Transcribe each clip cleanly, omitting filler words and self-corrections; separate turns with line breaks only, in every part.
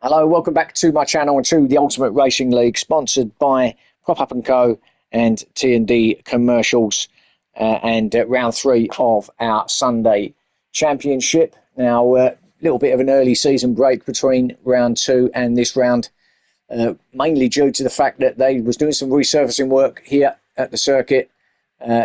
Hello, welcome back to my channel and to the Ultimate Racing League, sponsored by Prop Up & Co and T&D Commercials, and round three of our Sunday Championship. Now, a little bit of an early season break between round two and this round, mainly due to the fact that they was doing some resurfacing work here at the circuit,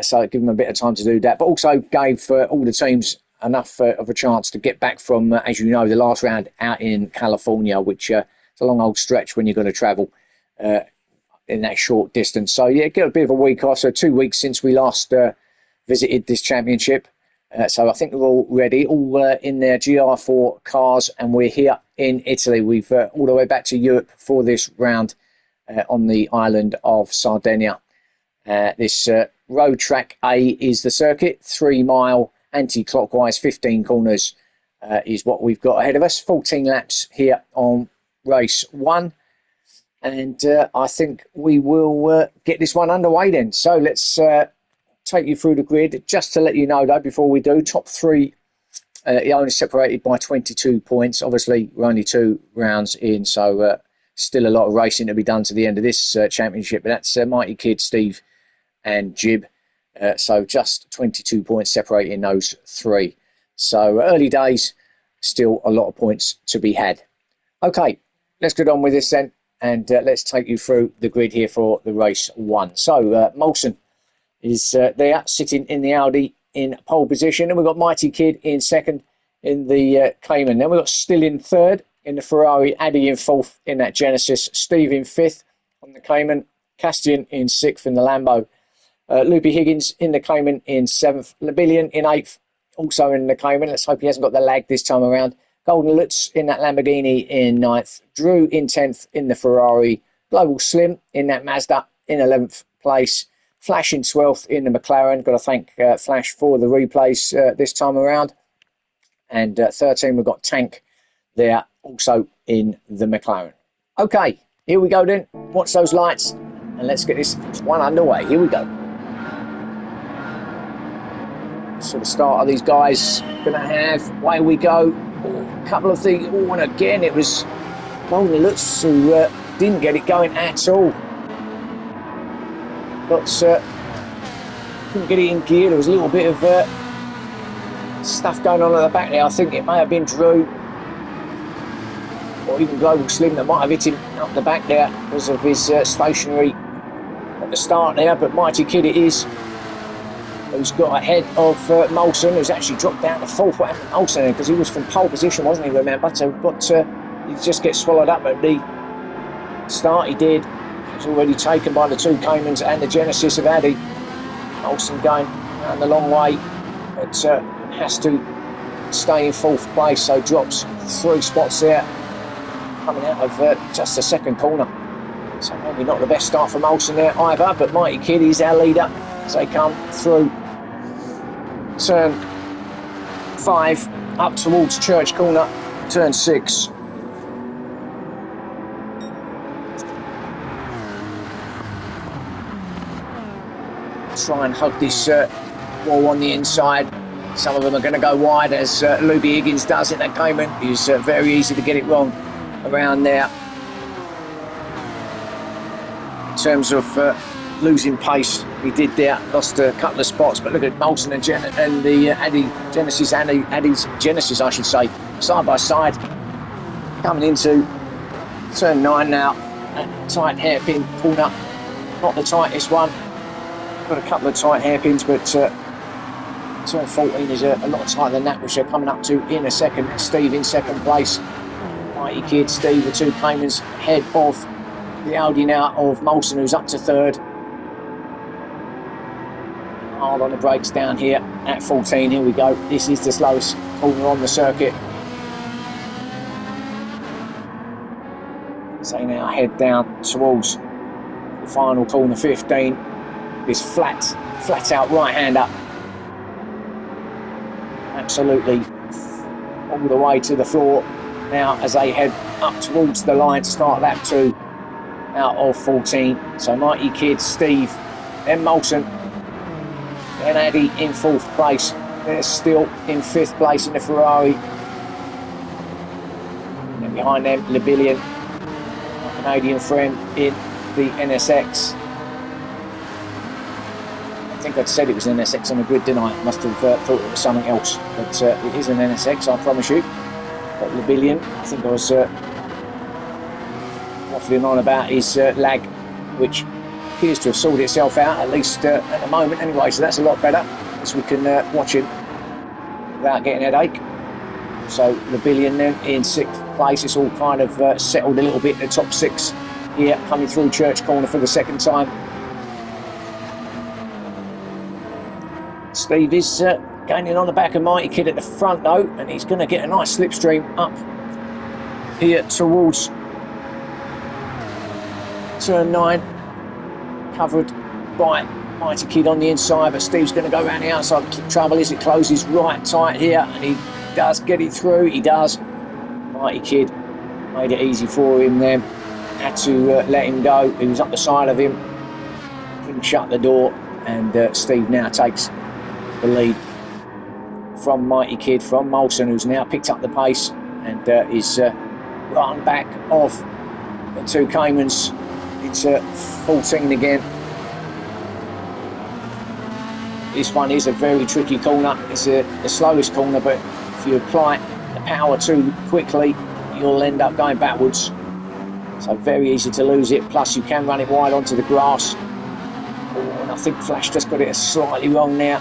so it gave them a bit of time to do that, but also gave all the teams enough of a chance to get back from, as you know, the last round out in California, which is a long old stretch when you're going to travel in that short distance. So yeah, get a bit of a week off. So 2 weeks since we last visited this championship. So I think we're all ready, all in their GR4 cars, and we're here in Italy. We've all the way back to Europe for this round on the island of Sardegna. This road track A is the circuit, 3 mile anti-clockwise, 15 corners is what we've got ahead of us. 14 laps here on race one, and I think we will get this one underway then. So let's take you through the grid. Just to let you know though, before we do, top three only separated by 22 points. Obviously we're only 2 rounds in, so still a lot of racing to be done to the end of this championship, but that's Mighty Kid, Steve and Jib. So just 22 points separating those three. So early days, still a lot of points to be had. Okay, let's get on with this then, and let's take you through the grid here for the race one. So Molson is there, sitting in the Audi in pole position, and we've got Mighty Kid in second in the Cayman. Then we've got Still in third in the Ferrari, Addy in fourth in that Genesis, Steve in fifth on the Cayman, Castian in sixth in the Lambo. Loopy Higgins in the Cayman in 7th. Labillion in 8th, also in the Cayman. Let's hope he hasn't got the lag this time around. Golden Lutz in that Lamborghini in 9th. Drew in 10th in the Ferrari. Global Slim in that Mazda in 11th place. Flash in 12th in the McLaren. Got to thank Flash for the replays this time around. And 13, we've got Tank there also in the McLaren. Okay, here we go then. Watch those lights and let's get this one underway. Here we go. So the start of these guys going to have, away we go, a couple of things. Oh, and again it was Golden Lutz who didn't get it going at all. But couldn't get it in gear. There was a little bit of stuff going on at the back there. I think it may have been Drew or even Global Slim that might have hit him up the back there because of his stationary at the start there. But Mighty Kid it is, who's got ahead of Molson, who's actually dropped down to fourth. What happened to Molson? Because he was from pole position, wasn't he, remember? So, but he just gets swallowed up at the start. He did. He was already taken by the 2 Caymans and the Genesis of Addy. Molson going around the long way, but has to stay in 4th place, so drops 3 spots there, coming out of just the second corner. So maybe not the best start for Molson there either, but Mighty Kid is our leader as they come through turn 5 up towards Church Corner, turn 6. Try and hug this wall on the inside. Some of them are going to go wide, as Loopy Higgins does in that Cayman. It's very easy to get it wrong around there in terms of losing pace. He did there, lost a couple of spots, but look at Molson and the Addy's Genesis, I should say, side by side, coming into turn 9 now. That tight hairpin corner, not the tightest one. Got a couple of tight hairpins, but turn 14 is a lot tighter than that, which they're coming up to in a second. Steve in second place. Mighty Kid, Steve, the 2 Caymans ahead of the Audi now of Molson, who's up to 3rd. Hard on the brakes down here at 14. Here we go. This is the slowest corner on the circuit. So now head down towards the final corner, 15. This flat out right-hander. Absolutely all the way to the floor now as they head up towards the line to start lap 2 out of 14. So Mighty Kid, Steve, then Molson, then Addy in 4th place. They're still in 5th place in the Ferrari. behind them, Lebillion, our Canadian friend in the NSX. I think I'd said it was an NSX on the grid, didn't I? Must have thought it was something else, but it is an NSX, I promise you. But Lebillion, I think I was waffling on about his lag, which appears to have sorted itself out, at least at the moment anyway, so that's a lot better, as we can watch him without getting a headache. So Lebillion then in 6th place. It's all kind of settled a little bit, the top 6 here, coming through Church Corner for the 2nd time. Steve is gaining on the back of Mighty Kid at the front though, and he's going to get a nice slipstream up here towards turn 9, covered by Mighty Kid on the inside, but Steve's going to go around the outside. The trouble is it closes right tight here, and he does get it through. He does. Mighty Kid made it easy for him then. Had to let him go. He was up the side of him. Couldn't shut the door, and Steve now takes the lead from Mighty Kid, from Molson, who's now picked up the pace and is right on back of the 2 Caymans. It's 14 again. This one is a very tricky corner. It's the slowest corner, but if you apply the power too quickly, you'll end up going backwards. So very easy to lose it. Plus you can run it wide onto the grass. Oh, and I think Flash just got it slightly wrong now.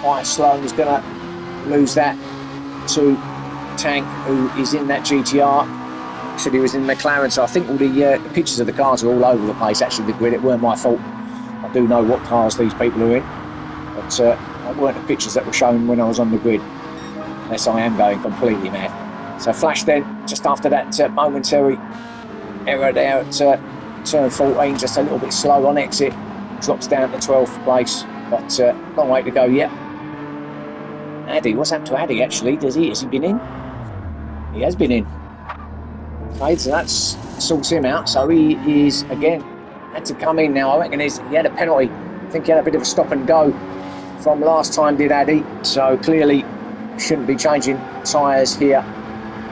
Quite slow, and he's going to lose that to Tank, who is in that GTR. Said he was in McLaren, so I think all the pictures of the cars are all over the place. Actually, the grid, it weren't my fault. I do know what cars these people are in, but they weren't the pictures that were shown when I was on the grid, unless I am going completely mad. So Flash then, just after that momentary error there at turn 14, just a little bit slow on exit, drops down to 12th place, but long way to go yet. Addy, what's happened to Addy actually? Has he been in? He has been in. Okay, so that sorts him out. So he is again had to come in now. I reckon he had a penalty. I think he had a bit of a stop and go from last time, did Addy? So clearly shouldn't be changing tyres here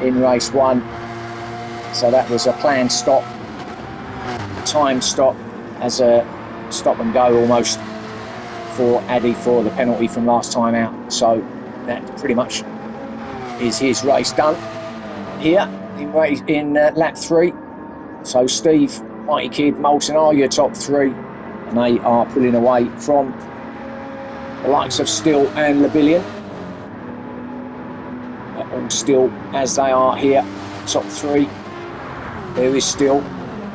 in race 1. So that was a planned stop, timed stop, as a stop and go almost for Addy for the penalty from last time out. So that pretty much is his race done here in lap 3. So Steve, Mighty Kid, Molson are your top 3, and they are pulling away from the likes of Still and Lebillion. All Still as they are here, top 3. There is Still,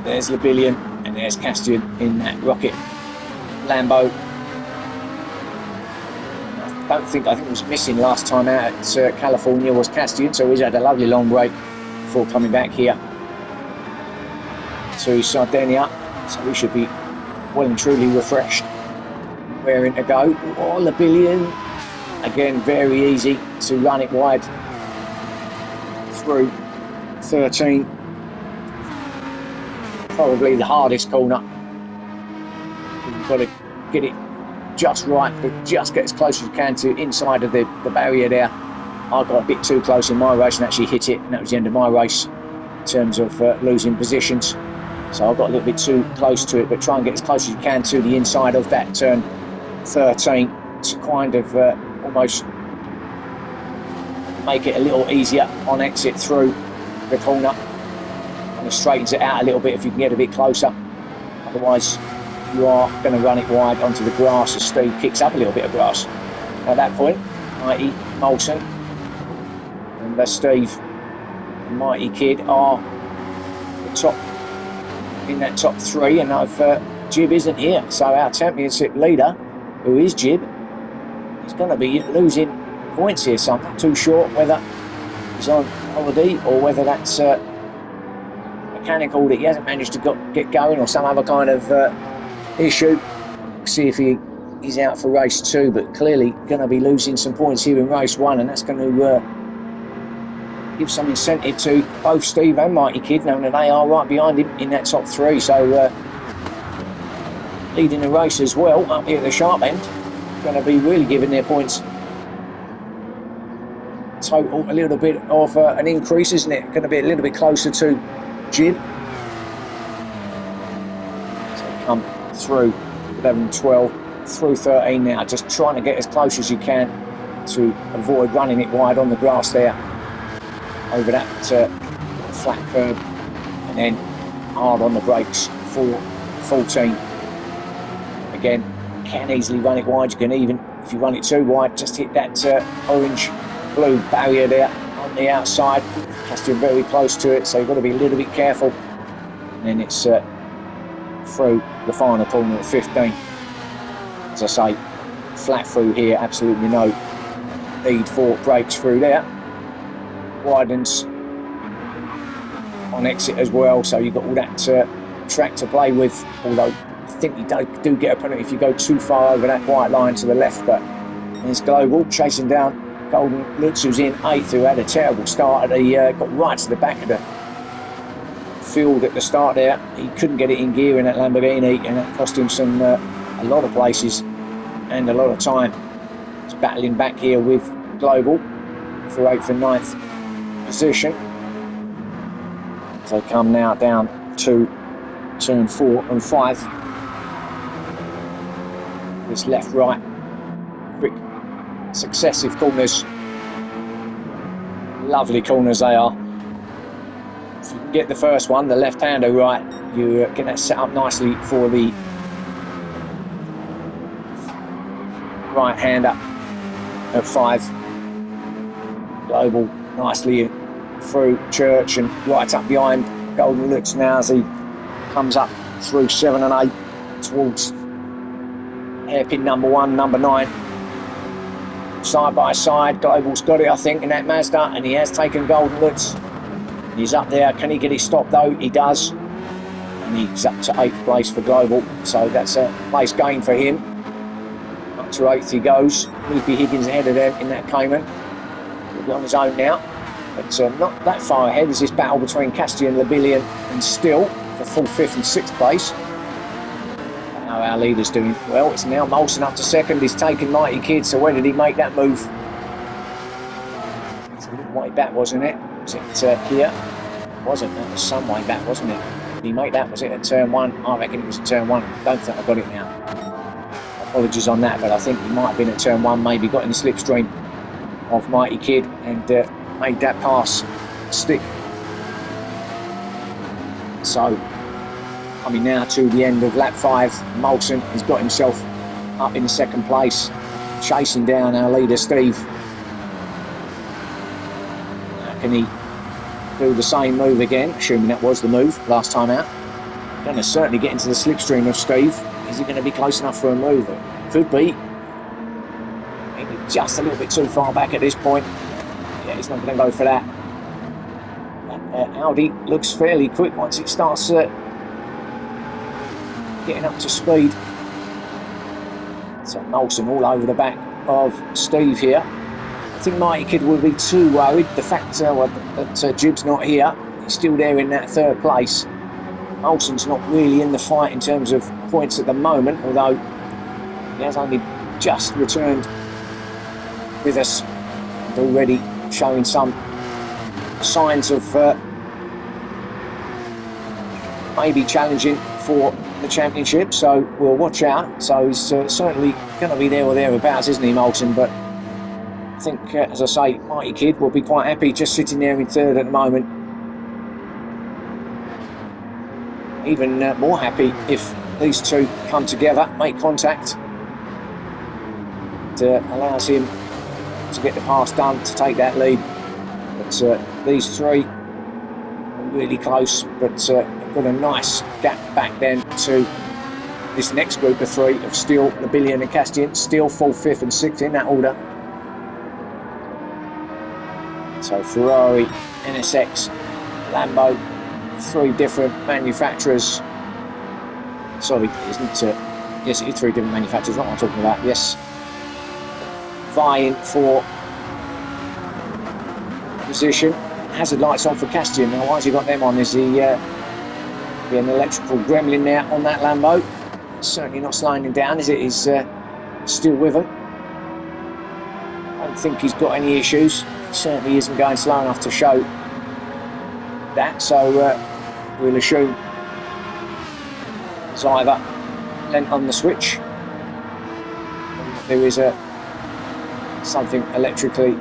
there's Lebillion, and there's Castian in that Rocket Lambo. I think it was missing last time out at California was Castian, so he's had a lovely long break before coming back here to Sardegna, so we should be well and truly refreshed, raring to go. Oh, Lebillion, again very easy to run it wide through 13, probably the hardest corner. You've got to get it just right, but just get as close as you can to inside of the barrier there. I got a bit too close in my race and actually hit it, and that was the end of my race in terms of losing positions. So I got a little bit too close to it, but try and get as close as you can to the inside of that turn 13 to kind of almost make it a little easier on exit through the corner. And it straightens it out a little bit if you can get a bit closer. Otherwise, you are going to run it wide onto the grass as Steve kicks up a little bit of grass. At that point, Mighty, Molson, and Steve and Mighty Kid are the top in that top 3, and Jib isn't here. So our championship leader, who is Jib, is going to be losing points here. So I'm not too sure whether he's on holiday or whether that's mechanical that he hasn't managed to get going, or some other kind of issue. See if he's out for race 2, but clearly going to be losing some points here in race 1, and that's going to give some incentive to both Steve and Mighty Kid, knowing that they are right behind him in that top 3. So leading the race as well up here at the sharp end, going to be really giving their points total a little bit of an increase, isn't it? Going to be a little bit closer to Jib. So come through 11, 12, through 13 now, just trying to get as close as you can to avoid running it wide on the grass there over that flat curb, and then hard on the brakes for 14. Again, can easily run it wide. You can even, if you run it too wide, just hit that orange blue barrier there on the outside. You're very close to it, so you've got to be a little bit careful. And then it's through the final corner at 15. As I say, flat through here, absolutely no need for brakes through there. Widens on exit as well, so you've got all that track to play with, although I think you do get a penalty if you go too far over that white line to the left. But there's Global chasing down Golden Lutz, who's in 8th, who had a terrible start. He got right to the back of the field at the start there. He couldn't get it in gear in that Lamborghini, and that cost him some a lot of places and a lot of time. He's battling back here with Global for 8th and 9th position. So come now down to turn 4 and 5. This left, right, quick successive corners. Lovely corners they are. If you can get the first one, the left-hander right, you get that set up nicely for the right-hander at 5. Global nicely through Church and right up behind Golden Lutz now as he comes up through 7 and 8 towards hairpin number 1, number 9. Side by side, Global's got it, I think, in that Mazda, and he has taken Golden Lutz. He's up there. Can he get it stopped though? He does. And he's up to 8th place for Global, so that's a place gain for him. Up to 8th he goes. Loopy Higgins ahead of them in that Cayman. He'll be on his own now. But not that far ahead is this battle between Castian, Labillion and Still for full 5th and 6th place. Now our leader's doing well. It's now Molson up to 2nd. He's taken Mighty Kid, so when did he make that move? It's a little way back, wasn't it? Was it here? It wasn't. That was some way back, wasn't it? Did he make that? Was it at turn 1? I reckon it was at turn 1. I don't think I got it now. Apologies on that, but I think he might have been at turn 1, maybe got in the slipstream of Mighty Kid and made that pass stick. So coming now to the end of lap 5, Molson has got himself up in 2nd place, chasing down our leader Steve. Now can he do the same move again, assuming that was the move last time out? Going to certainly get into the slipstream of Steve. Is he going to be close enough for a move? Could be. Maybe just a little bit too far back at this point. Yeah, he's not going to go for that. Audi looks fairly quick once it starts getting up to speed. So Molson all over the back of Steve here. I think Mighty Kid will be too worried. The fact that Jib's not here, he's still there in that 3rd place. Molson's not really in the fight in terms of points at the moment, although he has only just returned with us and already showing some signs of maybe challenging for the championship, so we'll watch out. So he's certainly going to be there or thereabouts, isn't he, Molson? But I think, as I say, Mighty Kid will be quite happy just sitting there in 3rd at the moment. Even more happy if these two come together, make contact. It allows him to get the pass done, to take that lead. But these three are really close, but got a nice gap back then to this next group of 3 of Steele, Labillion and Castian. Steele 4th, 5th and 6th in that order. So Ferrari, NSX, Lambo, 3 different manufacturers. Sorry, isn't it? Yes, it is 3 different manufacturers, what am I talking about? Yes. Vying for position. Hazard lights on for Castian. Now, why has he got them on? Is he be an electrical gremlin there on that Lambo? Certainly not slowing him down, is it? He's still with him. I don't think he's got any issues. certainly isn't going slow enough to show that, so we'll assume it's either lent on the switch, there is something electrically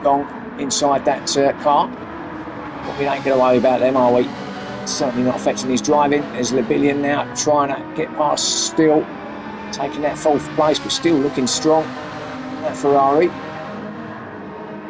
wrong inside that car, but we ain't going to worry about them, are we? It's certainly not affecting his driving. There's Lebillion now trying to get past Steele, taking that 4th place, but still looking strong. That Ferrari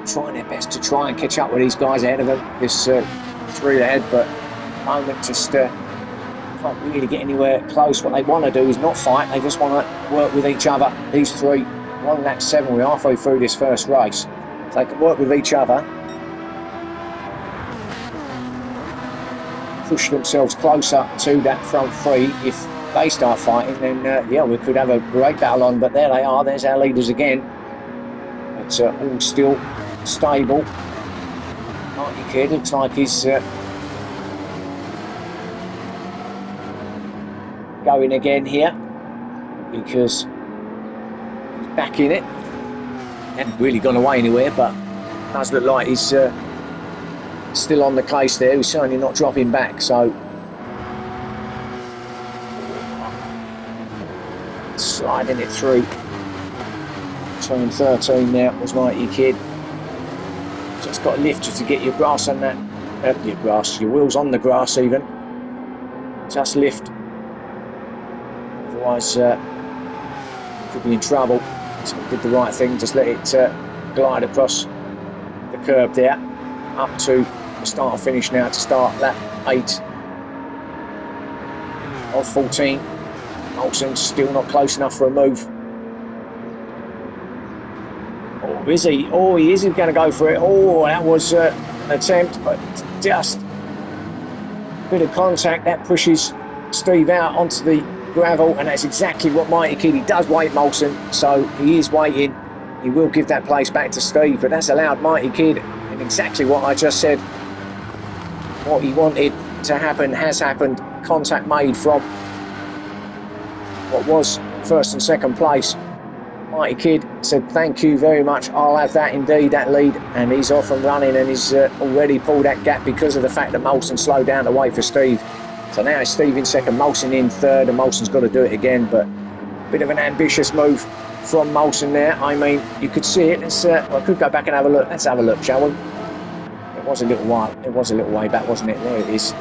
trying their best to try and catch up with these guys ahead of them. This 3 ahead, but at the moment just can't really get anywhere close. What they want to do is not fight. They just want to work with each other. These 3, 1 lap 7. We're halfway through this first race. If they can work with each other, push themselves closer to that front 3. If they start fighting, then yeah, we could have a great battle on. But there they are. There's our leaders again. It's all still stable. Marty Kidd looks like he's going again here because he's back in it. He hadn't really gone away anywhere, but it does look like he's still on the case there. He's certainly not dropping back, so sliding it through. Turn 13 now was Mighty Kidd. Just got to lift just to get your grass on that. Your wheels on the grass even. Just lift. Otherwise, could be in trouble. So did the right thing. Just let it glide across the curb there, up to the start finish now to start lap 8 of 14. Olsen still not close enough for a move. Oh, is he? Oh, he isn't going to go for it. Oh, that was an attempt, but just a bit of contact that pushes Steve out onto the gravel, and that's exactly what Mighty Kidd. He does wait Molson, so he is waiting. He will give that place back to Steve, but that's allowed Mighty Kidd, and exactly what I just said. What he wanted to happen has happened. Contact made from what was 1st and 2nd place. Mighty Kidd said, thank you very much, I'll have that indeed, that lead, and he's off and running, and he's already pulled that gap because of the fact that Molson slowed down to wait for Steve. So now it's Steve in 2nd, Molson in 3rd, and Molson's got to do it again, but a bit of an ambitious move from Molson there. I mean, you could see it. Let's, well, I could go back and have a look. Let's have a look, shall we? It was a little while. It was a little way back, wasn't it? There it is.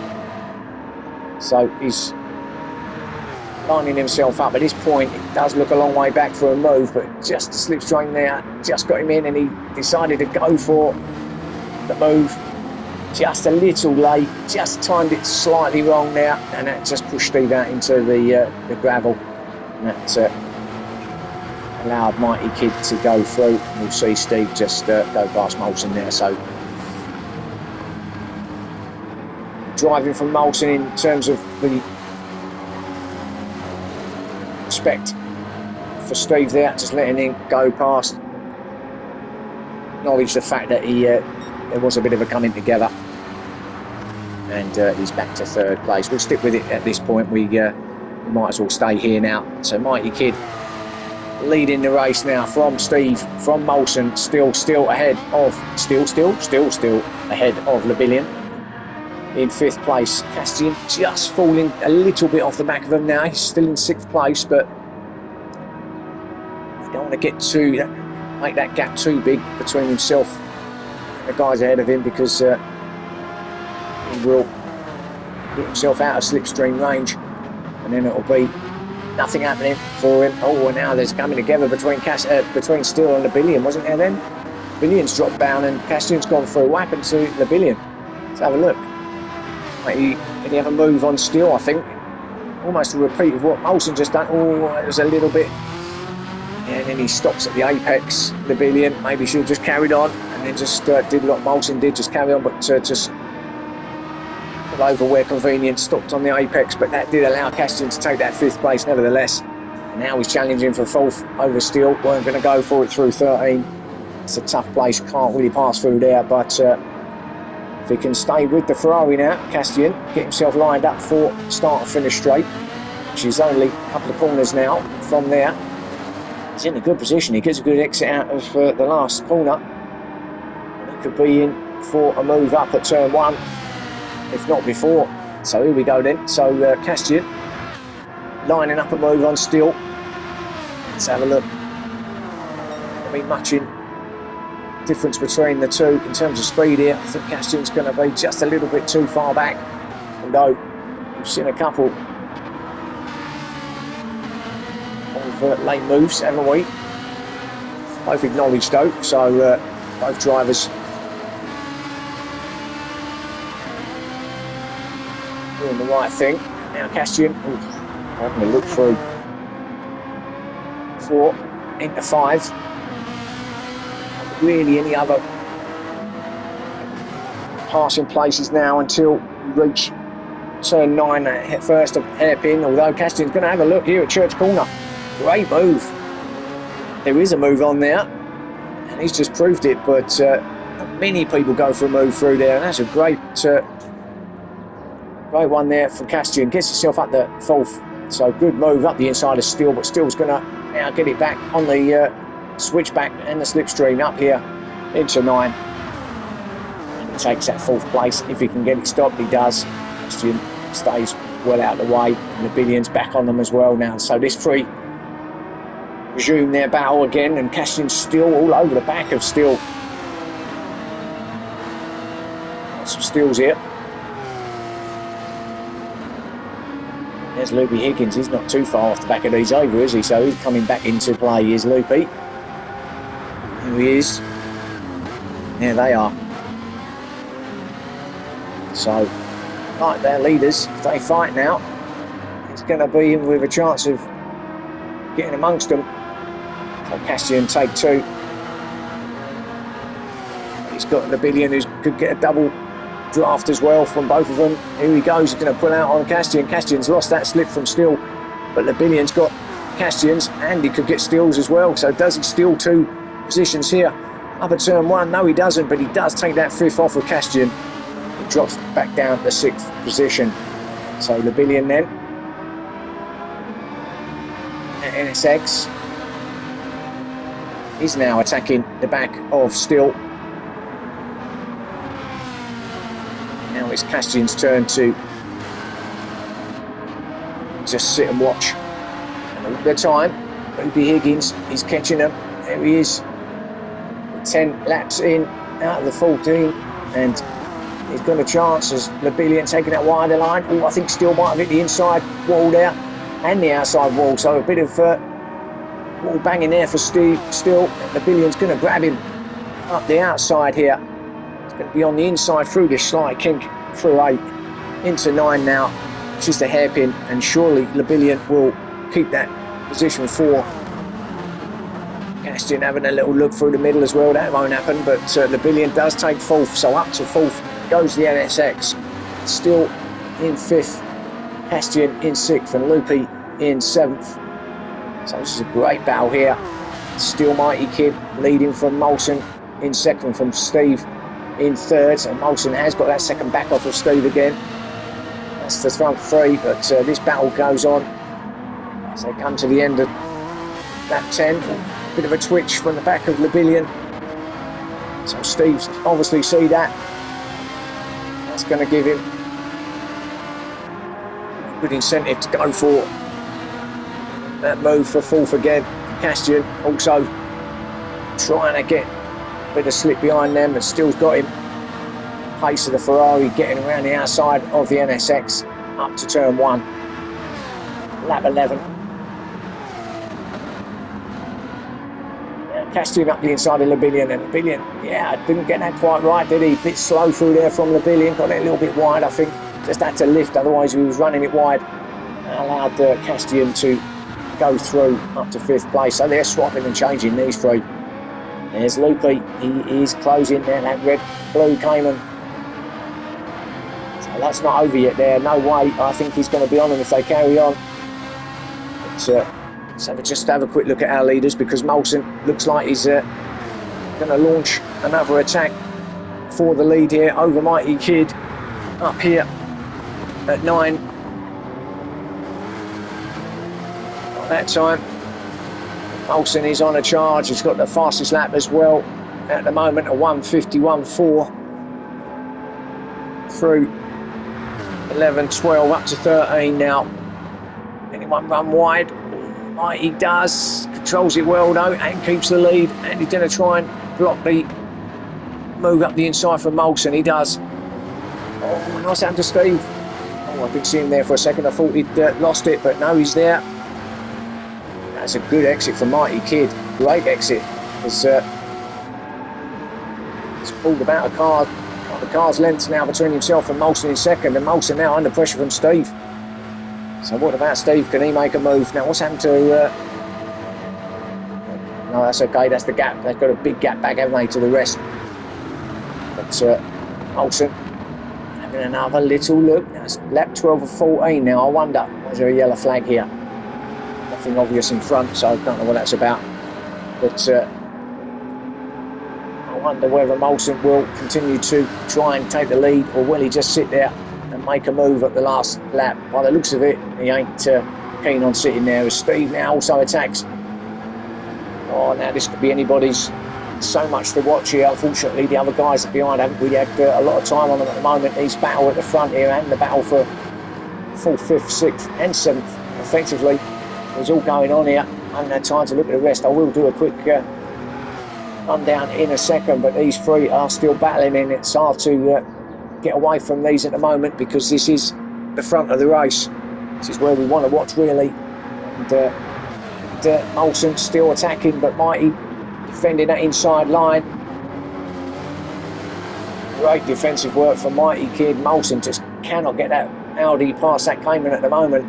So he's lining himself up. At this point, it does look a long way back for a move, but just the slipstream there just got him in, and he decided to go for the move just a little late, just timed it slightly wrong there, and that just pushed Steve out into the gravel, and that allowed Mighty Kidd to go through. We'll see Steve just go past Molson there. So driving from Molson in terms of the respect for Steve there, just letting him go past. Acknowledge the fact that he there was a bit of a coming together, and he's back to 3rd place. We'll stick with it at this point. We might as well stay here now. So Mighty Kidd leading the race now from Steve, from Molson, still ahead of still ahead of Lebillion. In 5th place, Castian just falling a little bit off the back of him now. He's still in 6th place, but you don't want to get too make that gap too big between himself and the guys ahead of him, because he will get himself out of slipstream range, and then it'll be nothing happening for him. Oh, and now there's coming together between Steele and Lebillion, wasn't there then? Lebillion's dropped down and Castian's gone through. What happened to Lebillion? Let's have a look. Did he have a move on Steele, I think? Almost a repeat of what Molson just done. Oh, it was a little bit. And then he stops at the apex. Lebillion maybe should have just carried on, and then just did what Molson did, just carry on, but just pull over where convenient, stopped on the apex. But that did allow Castian to take that 5th place nevertheless. And now he's challenging for 4th over Steele. Weren't going to go for it through 13. It's a tough place, can't really pass through there, but if he can stay with the Ferrari now, Castian, get himself lined up for start and finish straight, which is only a couple of corners now from there. He's in a good position. He gets a good exit out of the last corner. And he could be in for a move up at turn 1, if not before. So here we go then. So Castian lining up a move on Still. Let's have a look. I mean, much in difference between the two in terms of speed here. I think Castian's going to be just a little bit too far back. Although we've seen a couple of late moves, haven't we? Both acknowledged though, so both drivers doing the right thing. Now Castian, having a look through 4 into 5. Not really any other passing places now until we reach turn 9 at first of hairpin, although Castian's going to have a look here at Church Corner. Great move. There is a move on there, and he's just proved it, but many people go for a move through there, and that's a great one there from Castian. Gets himself up the 4th, so good move up the inside of Still, but Still's going to now get it back on the switchback and the slipstream up here into 9. And he takes that 4th place. If he can get it stopped, he does. Castian stays well out of the way, and the Billion's back on them as well now. So this 3 resume their battle again, and Castian's Still all over the back of Still. Got some Stills here. There's Loopy Higgins. He's not too far off the back of these either, is he? So he's coming back into play, is Loopy. Here he is. There they are. So, like their leaders, if they fight now, it's going to be with a chance of getting amongst them. So Castian take 2. He's got the Billion who could get a double draft as well from both of them. Here he goes, he's going to pull out on Castian. Castian's lost that slip from Still, but the Billion's got Castian's, and he could get Stills as well. So does he steal 2 positions here? Up at turn 1, no he doesn't, but he does take that 5th off of Castian. He drops back down to the 6th position. So the Billion then. NSX is now attacking the back of Still. Now it's Castian's turn to just sit and watch. And all the time, Loopy Higgins is catching them. There he is. 10 laps in, out of the 14, and he's got a chance as the Billion taking that wider line. Oh, I think Still might have hit the inside wall there and the outside wall, so a bit of wall banging there for Steve. Still, the Billion's going to grab him up the outside here. It's going to be on the inside through this slight kink through 8 into 9 now. It's just a hairpin, and surely the Billion will keep that position 4. Castian having a little look through the middle as well. That won't happen, but the Billion does take 4th, so up to 4th goes the NSX. Still in 5th, Castian in 6th, and Loopy in 7th. So this is a great battle here. Still Mighty Kid leading from Molson in 2nd, from Steve in 3rd. So Molson has got that second back off of Steve again. That's the front 3, but this battle goes on as they come to the end of lap 10. Bit of a twitch from the back of the Billion. So Steve's obviously see that. That's going to give him a good incentive to go for that move for 4th again. Castian also trying to get a bit of slip behind them, but Still's got him. Pace of the Ferrari getting around the outside of the NSX up to turn 1. Lap 11. Castian up the inside of the Billion, and the Billion, yeah, didn't get that quite right, did he? Bit slow through there from the Billion, got it a little bit wide, I think. Just had to lift, otherwise he was running it wide. Allowed Castian to go through up to 5th place. So they're swapping and changing these 3. There's Loopy, he is closing there, that red-blue Cayman. So that's not over yet there, no way. I think he's going to be on them if they carry on. But, so we'll just have a quick look at our leaders, because Molson looks like he's going to launch another attack for the lead here over Mighty Kid up here at 9. That time Olsen is on a charge. He's got the fastest lap as well at the moment, a 1:51.4 through 11, 12 up to 13 now. Anyone run wide? He does. Controls it well though and keeps the lead, and he's going to try and block the move up the inside from Molson. He does. Oh, nice happened to Steve. Oh, I didn't see him there for a second. I thought he'd lost it, but no, he's there. That's a good exit from Mighty Kid. Great exit. It's pulled about a car's length now between himself and Molson in second, and Molson now under pressure from Steve. So what about Steve? Can he make a move? Now what's happened to... No, that's okay. That's the gap. They've got a big gap back, haven't they, to the rest. But Molson having another little look. That's lap 12 of 14 now. I wonder, was there a yellow flag here? Nothing obvious in front, so I don't know what that's about. But I wonder whether Molson will continue to try and take the lead, or will he just sit there and make a move at the last lap? By the looks of it, he ain't keen on sitting there. As Steve now also attacks. Oh, now this could be anybody's. So much to watch here. Unfortunately, the other guys are behind haven't really had a lot of time on them at the moment. These battle at the front here, and the battle for 4th, 5th, 6th and 7th effectively. There's all going on here. I haven't had time to look at the rest. I will do a quick rundown in a second, but these three are still battling, and it's hard to get away from these at the moment, because this is the front of the race. This is where we want to watch really. And Molson still attacking, but Mighty defending that inside line. Great defensive work from Mighty Kid. Molson just cannot get that Audi past that Cayman at the moment.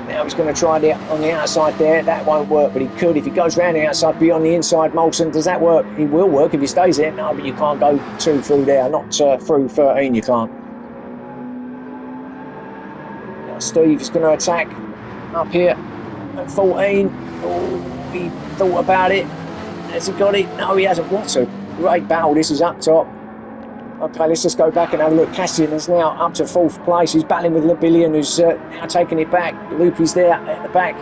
Now he's going to try it on the outside there. That won't work, but he could if he goes round the outside, be on the inside. Molson, does that work? He will work if he stays there. No, but you can't go 2 through there. Not through 13, you can't. Now Steve is going to attack up here at 14. Oh, he thought about it. Has he got it? No, he hasn't. What a great battle this is up top. Okay, let's just go back and have a look. Castian is now up to 4th place. He's battling with Labillion, who's now taking it back. Loopy's there at the back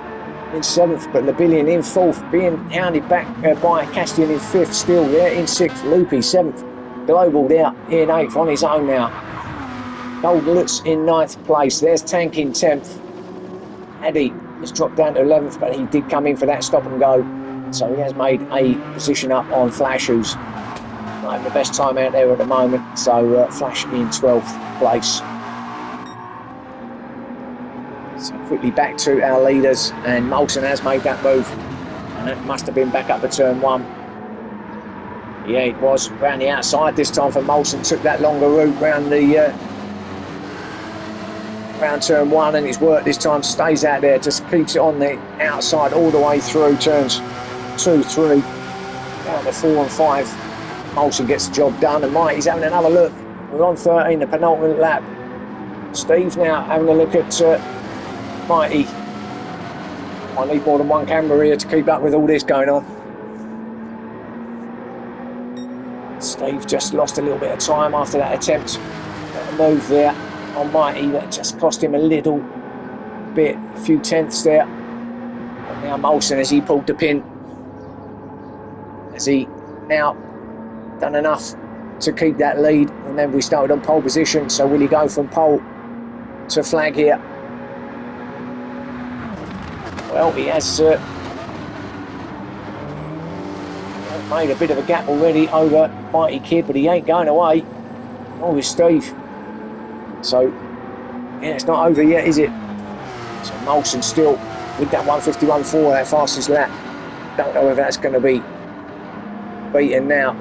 in 7th, but Labillion in 4th, being hounded back by Castian in 5th still. There in 6th, Loopy 7th. Global there in 8th on his own now. Gold Lutz in 9th place. There's Tank in 10th. Addy has dropped down to 11th, but he did come in for that stop and go. So he has made a position up on Flash, who's not having the best time out there at the moment. So Flash in 12th place. So quickly back to our leaders, and Molson has made that move, and it must have been back up to turn 1. Yeah, it was round the outside this time for Molson. Took that longer route round the round turn 1, and it's worked this time. Stays out there, just keeps it on the outside all the way through turns 2, 3, down to 4 and 5. Molson gets the job done, and Mighty's having another look. We're on 13, the penultimate lap. Steve's now having a look at Mighty. I need more than one camera here to keep up with all this going on. Steve just lost a little bit of time after that attempt at a move there on Mighty that just cost him a little bit, a few tenths there. But now Molson, as he pulled the pin, has he now done enough to keep that lead? And then we started on pole position, so will he go from pole to flag here? Well, he has made a bit of a gap already over Mighty Kid, but he ain't going away. Oh, it's Steve. So, yeah, it's not over yet, is it? So Molson still with that 1:51.4, that fastest lap. Don't know if that's going to be beaten now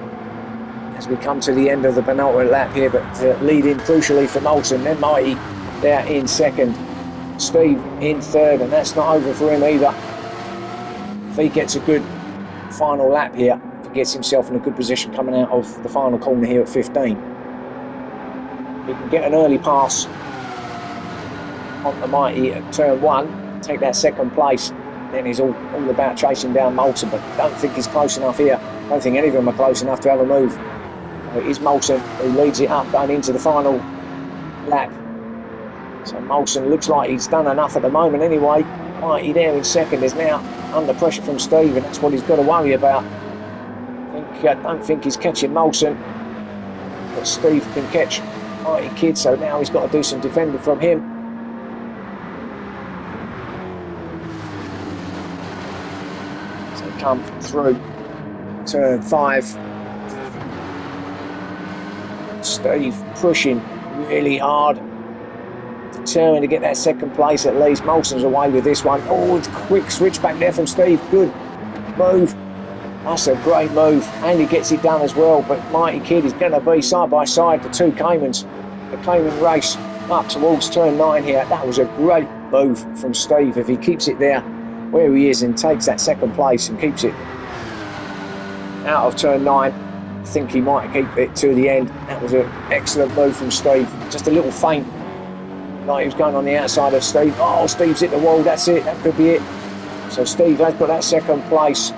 as we come to the end of the penultimate lap here, but leading crucially for Molson. Then Mighty there in 2nd, Steve in 3rd, and that's not over for him either. If he gets a good final lap here, if he gets himself in a good position coming out of the final corner here at 15, he can get an early pass on the Mighty at turn 1, take that 2nd place. Then he's all about chasing down Molson, but don't think he's close enough here. Don't think any of them are close enough to have a move. It is Molson who leads it up going into the final lap. So Molson looks like he's done enough at the moment anyway. Mighty there in 2nd is now under pressure from Steve, and that's what he's got to worry about. I don't think he's catching Molson, but Steve can catch Mighty Kid, so now he's got to do some defending from him. So come through turn 5. Steve pushing really hard, determined to get that second place at least. Molson's away with this one. Oh, it's a quick switch back there from Steve. Good move. That's a great move, and he gets it done as well. But Mighty Kid is going to be side by side, the two Caymans. The Cayman race up towards turn 9 here. That was a great move from Steve. If he keeps it there where he is and takes that second place and keeps it out of turn 9, I think he might keep it to the end. That was an excellent move from Steve. Just a little feint, like he was going on the outside of Steve. Oh, Steve's hit the wall. That's it. That could be it. So Steve has got that second place.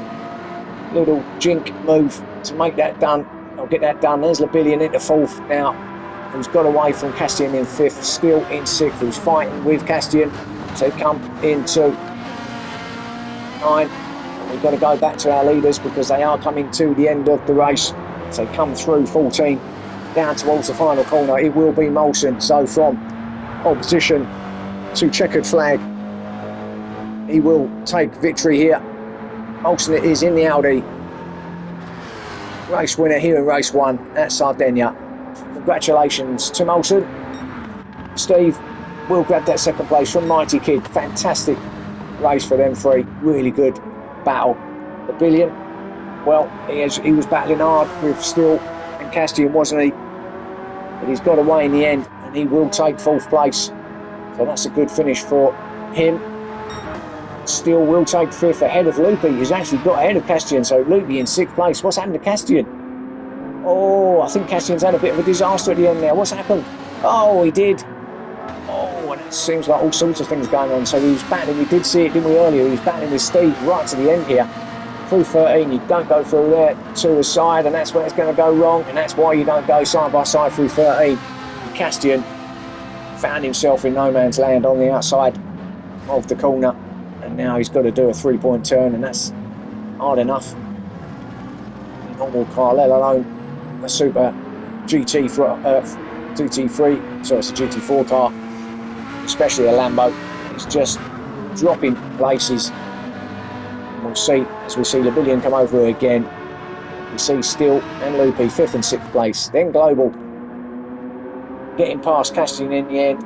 Little jink move to make that done. I'll get that done. There's Labillion into 4th now, who's got away from Castian in 5th, still in 6th, who's fighting with Castian. So come into 9. We've got to go back to our leaders because they are coming to the end of the race. So come through 14 down towards the final corner. It will be Molson. So from opposition to checkered flag, he will take victory here. Molson is in the Audi. Race winner here in race 1 at Sardegna. Congratulations to Molson. Steve will grab that second place from Mighty Kid. Fantastic race for them 3. Really good battle. The Billion, well, he was battling hard with Still and Castian, wasn't he? But he's got away in the end, and he will take 4th place. So that's a good finish for him. Still will take 5th ahead of Loopy. He's actually got ahead of Castian, so Loopy in 6th place. What's happened to Castian? Oh, I think Castian's had a bit of a disaster at the end there. What's happened? Oh, he did. Oh, and it seems like all sorts of things going on. So he was battling, we did see it, didn't we, earlier? He was battling with Steve right to the end here. Through 13, you don't go through there to the side, and that's where it's going to go wrong, and that's why you don't go side by side through 13. Castian found himself in no man's land on the outside of the corner, and now he's got to do a 3-point turn, and that's hard enough. A normal car, let alone a super GT3, so it's a GT4 car, especially a Lambo. It's just dropping places. We'll see, as we see Labillion come over again. We see Still and Loopy 5th and 6th place. Then Global getting past Castian in the end.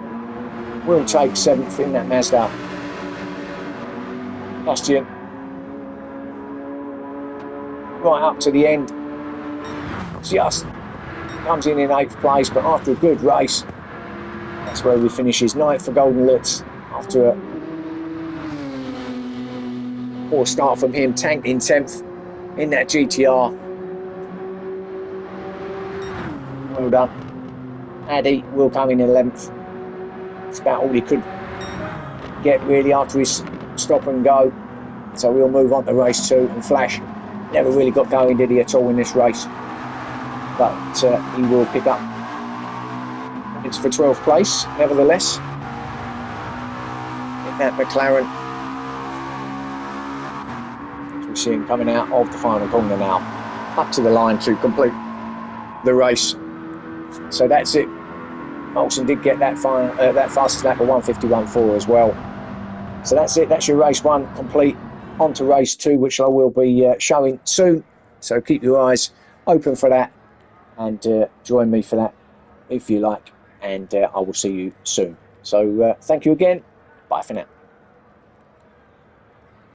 Will take 7th in that Mazda. Castian right up to the end. Just comes in 8th place, but after a good race, that's where he finishes 9th for Golden Lutz after a poor start from him. Tanked in 10th in that GTR. Well done. Addy will come in 11th. It's about all he could get really after his stop and go. So we'll move on to race 2. And Flash never really got going, did he, at all in this race? But he will pick up points for 12th place, nevertheless, in that McLaren. We see him coming out of the final corner now, up to the line to complete the race. So that's it. Molson did get that final, that fastest lap of 1:51.4 as well. So that's it. That's your race 1 complete. On to race 2, which I will be showing soon. So keep your eyes open for that, and join me for that if you like. And I will see you soon. So thank you again. Bye for now.